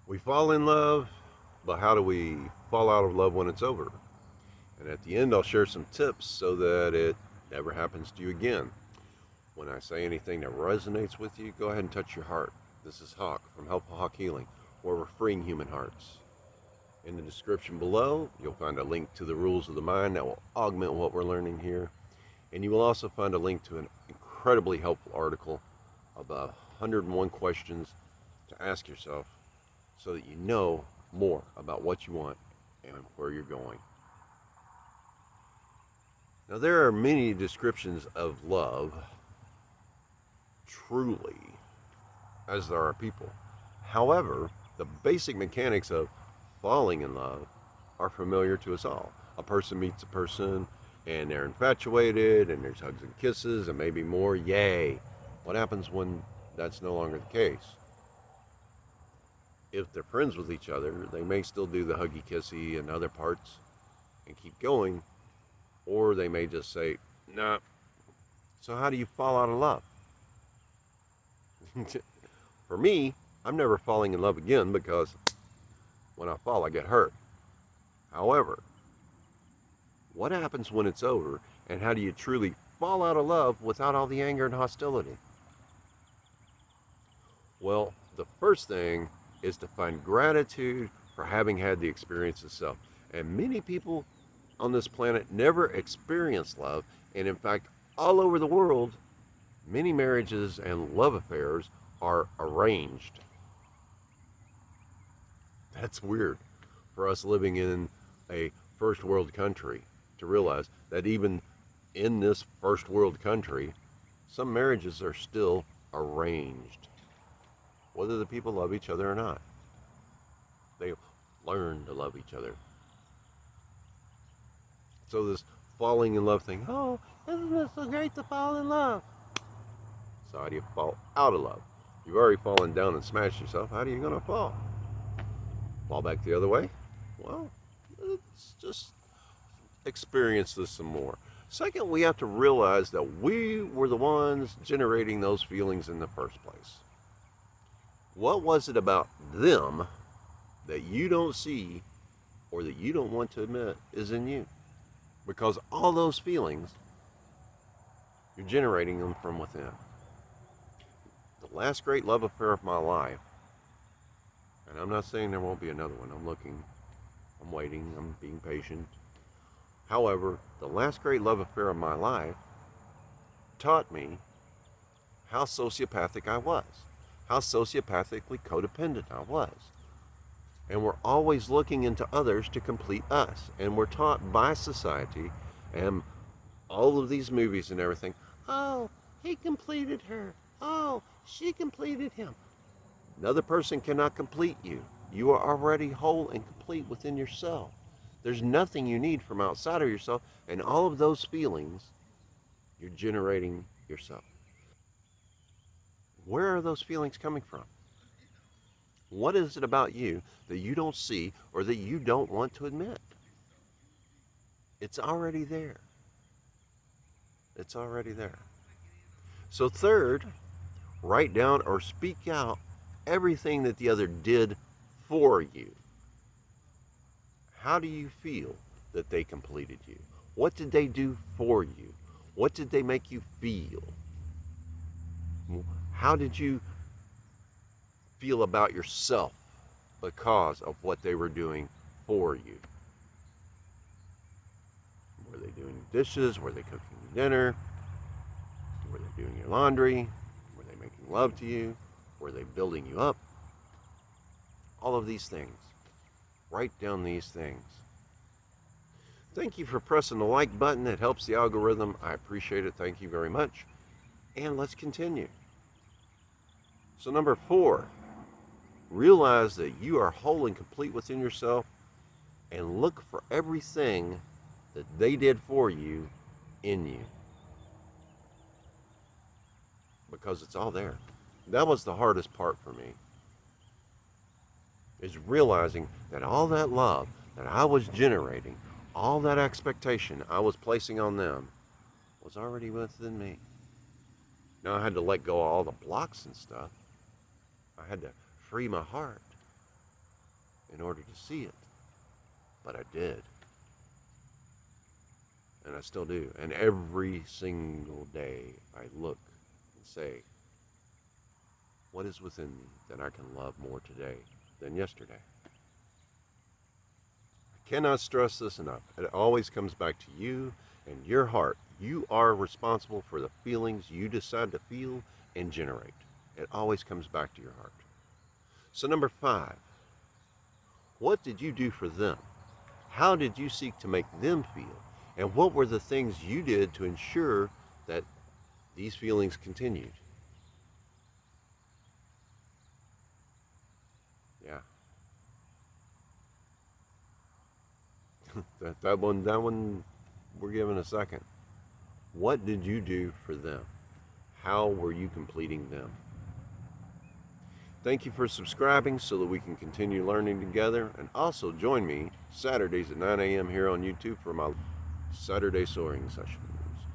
We fall in love, but how do we fall out of love when it's over? And at the end, I'll share some tips so that it never happens to you again. When I say anything that resonates with you, go ahead and touch your heart. This is Hawk from Helpful Hawk Healing, where we're freeing human hearts. In the description below, you'll find a link to the rules of the mind that will augment what we're learning here. And you will also find a link to an incredibly helpful article about 101 questions to ask yourself so that you know more about what you want and where you're going. Now, there are many descriptions of love, truly, as there are people. However, the basic mechanics of falling in love are familiar to us all. A person meets a person and they're infatuated and there's hugs and kisses and maybe more. Yay! What happens when that's no longer the case? If they're friends with each other, they may still do the huggy kissy and other parts and keep going, or they may just say, nah. So how do you fall out of love? For me, I'm never falling in love again because when I fall, I get hurt. However, what happens when it's over, and how do you truly fall out of love without all the anger and hostility? Well, the first thing is to find gratitude for having had the experience itself. And many people on this planet never experience love. And in fact, all over the world, many marriages and love affairs are arranged. That's weird for us living in a first world country to realize that even in this first world country, some marriages are still arranged, whether the people love each other or not. They learn to love each other. So this falling in love thing, oh, isn't it so great to fall in love? So how do you fall out of love? You've already fallen down and smashed yourself. How are you going to fall? Fall back the other way? Well, let's just experience this some more. Second, we have to realize that we were the ones generating those feelings in the first place. What was it about them that you don't see or that you don't want to admit is in you? Because all those feelings, you're generating them from within. The last great love affair of my life, and I'm not saying there won't be another one. I'm looking, I'm waiting, I'm being patient. However, the last great love affair of my life taught me how sociopathic I was, how sociopathically codependent I was. And we're always looking into others to complete us. And we're taught by society and all of these movies and everything, oh, he completed her. Oh, she completed him. Another person cannot complete you. You are already whole and complete within yourself. There's nothing you need from outside of yourself, and all of those feelings you're generating yourself. Where are those feelings coming from? What is it about you that you don't see or that you don't want to admit? It's already there. It's already there. So third, write down or speak out everything that the other did for you. How do you feel that they completed you? What did they do for you? What did they make you feel? How did you feel about yourself because of what they were doing for you? Were they doing dishes? Were they cooking dinner? Were they doing your laundry? Were they making love to you? Were they building you up? All of these things. Write down these things. Thank you for pressing the like button. It helps the algorithm. I appreciate it. Thank you very much. And let's continue. So number 4, realize that you are whole and complete within yourself and look for everything that they did for you in you. Because it's all there. That was the hardest part for me. Is realizing that all that love that I was generating, all that expectation I was placing on them was already within me. Now I had to let go of all the blocks and stuff. I had to free my heart. in order to see it, but I did. And I still do. And every single day I look and say, what is within me that I can love more today than yesterday? I cannot stress this enough. It always comes back to you and your heart. You are responsible for the feelings you decide to feel and generate. It always comes back to your heart. So number 5, what did you do for them? How did you seek to make them feel? And what were the things you did to ensure that these feelings continued? Yeah. that one we're giving a second. What did you do for them? How were you completing them? Thank you for subscribing so that we can continue learning together, and also join me Saturdays at 9 a.m. here on YouTube for my Saturday soaring sessions,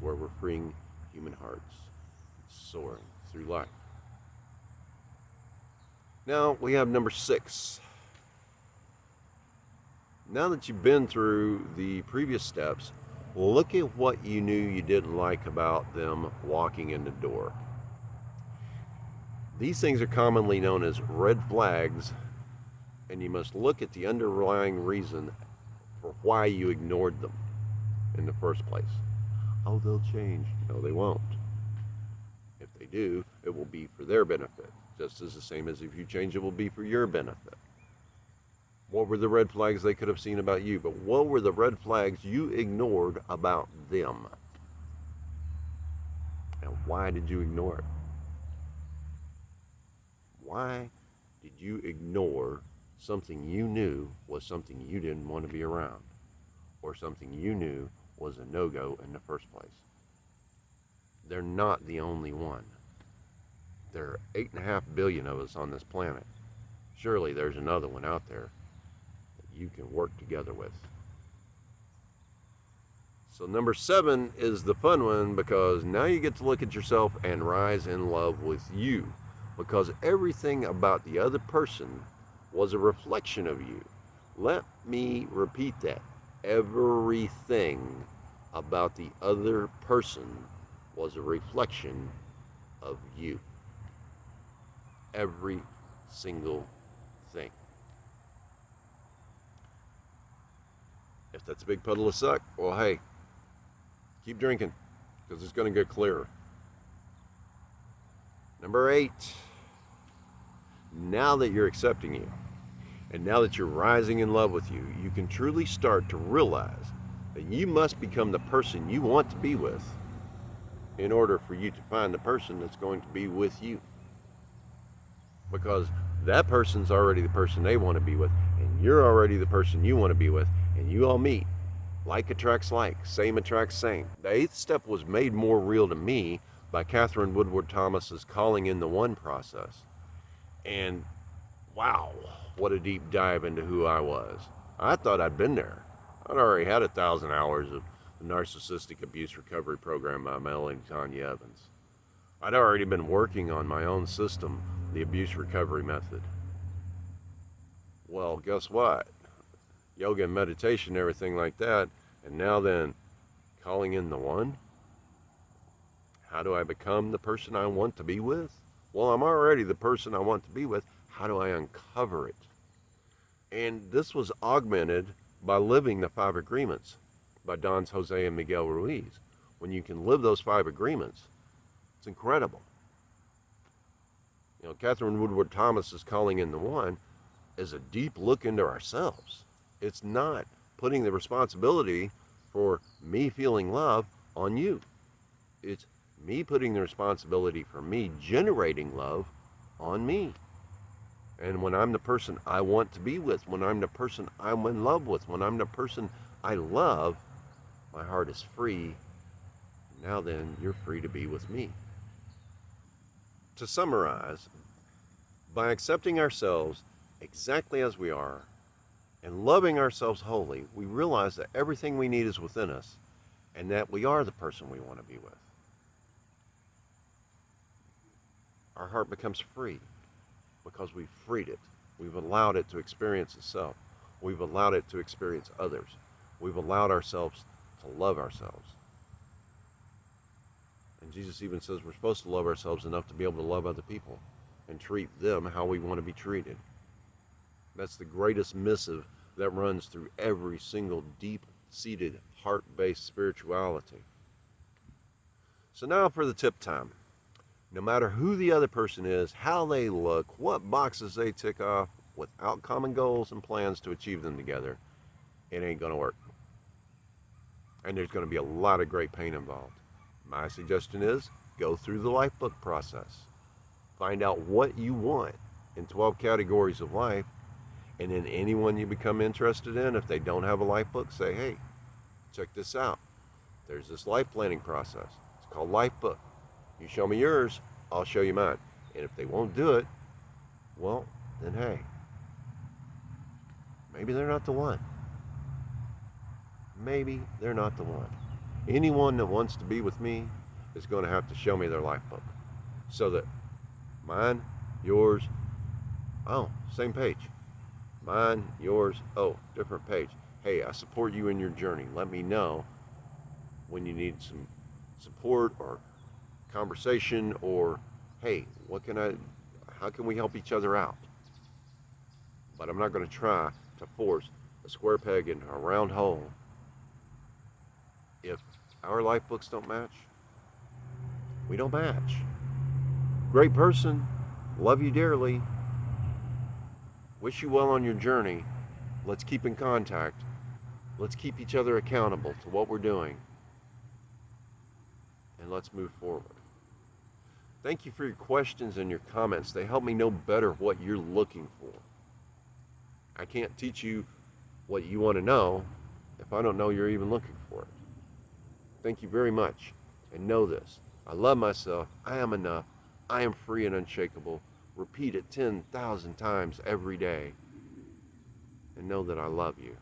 where we're freeing human hearts, soaring through life. Now we have number 6. Now that you've been through the previous steps, look at what you knew you didn't like about them walking in the door. These things are commonly known as red flags, and you must look at the underlying reason for why you ignored them in the first place. Oh, they'll change. No, they won't. If they do, it will be for their benefit, just as the same as if you change, it will be for your benefit. What were the red flags they could have seen about you? But what were the red flags you ignored about them? And why did you ignore it? Why did you ignore something you knew was something you didn't want to be around, or something you knew was a no-go in the first place? They're not the only one. There are 8.5 billion of us on this planet. Surely there's another one out there that you can work together with. So number 7 is the fun one, because now you get to look at yourself and rise in love with you, because everything about the other person was a reflection of you. Let me repeat that. Everything about the other person was a reflection of you. Every single thing. If that's a big puddle of suck, well, hey, keep drinking, because it's going to get clearer. Number 8, now that you're accepting you, and now that you're rising in love with you, you can truly start to realize that you must become the person you want to be with in order for you to find the person that's going to be with you. Because that person's already the person they want to be with, and you're already the person you want to be with, and you all meet. Like attracts like, same attracts same. The 8th step was made more real to me by Catherine Woodward Thomas's Calling in the One process. And wow, what a deep dive into who I was. I thought I'd been there. I'd already had 1,000 hours of the Narcissistic Abuse Recovery Program by Melanie Tanya Evans. I'd already been working on my own system, the abuse recovery method. Well, guess what? Yoga and meditation, everything like that. And now then, calling in the one. How do I become the person I want to be with? Well, I'm already the person I want to be with. How do I uncover it? And this was augmented by living the 5 agreements by Don's Jose and Miguel Ruiz. When you can live those 5 agreements, it's incredible. You know, Catherine Woodward Thomas's Calling in the One is a deep look into ourselves. It's not putting the responsibility for me feeling love on you. It's me putting the responsibility for me generating love on me. And when I'm the person I want to be with, when I'm the person I'm in love with, when I'm the person I love, my heart is free. Now then, you're free to be with me. To summarize, by accepting ourselves exactly as we are and loving ourselves wholly, we realize that everything we need is within us and that we are the person we want to be with. Our heart becomes free because we've freed it We've allowed it to experience itself. We've allowed it to experience others. We've allowed ourselves to love ourselves. And Jesus even says we're supposed to love ourselves enough to be able to love other people and treat them how we want to be treated. That's the greatest missive that runs through every single deep-seated, heart-based spirituality. So now for the tip time. No matter who the other person is, how they look, what boxes they tick off, without common goals and plans to achieve them together, it ain't going to work. And there's going to be a lot of great pain involved. My suggestion is go through the life book process. Find out what you want in 12 categories of life, and then anyone you become interested in, if they don't have a life book, say, hey, check this out. There's this life planning process. It's called Life Book. You show me yours, I'll show you mine. And if they won't do it, well, then hey, maybe they're not the one. Maybe they're not the one. Anyone that wants to be with me is going to have to show me their life book. So that mine, yours, oh, same page. Mine, yours, oh, different page. Hey, I support you in your journey. Let me know when you need some support or conversation, or hey, how can we help each other out? But I'm not going to try to force a square peg into a round hole. If our life books don't match, we don't match. Great person, love you dearly, wish you well on your journey. Let's keep in contact. Let's keep each other accountable to what we're doing, and let's move forward. Thank you for your questions and your comments. They help me know better what you're looking for. I can't teach you what you want to know if I don't know you're even looking for it. Thank you very much. And know this. I love myself. I am enough. I am free and unshakable. Repeat it 10,000 times every day. And know that I love you.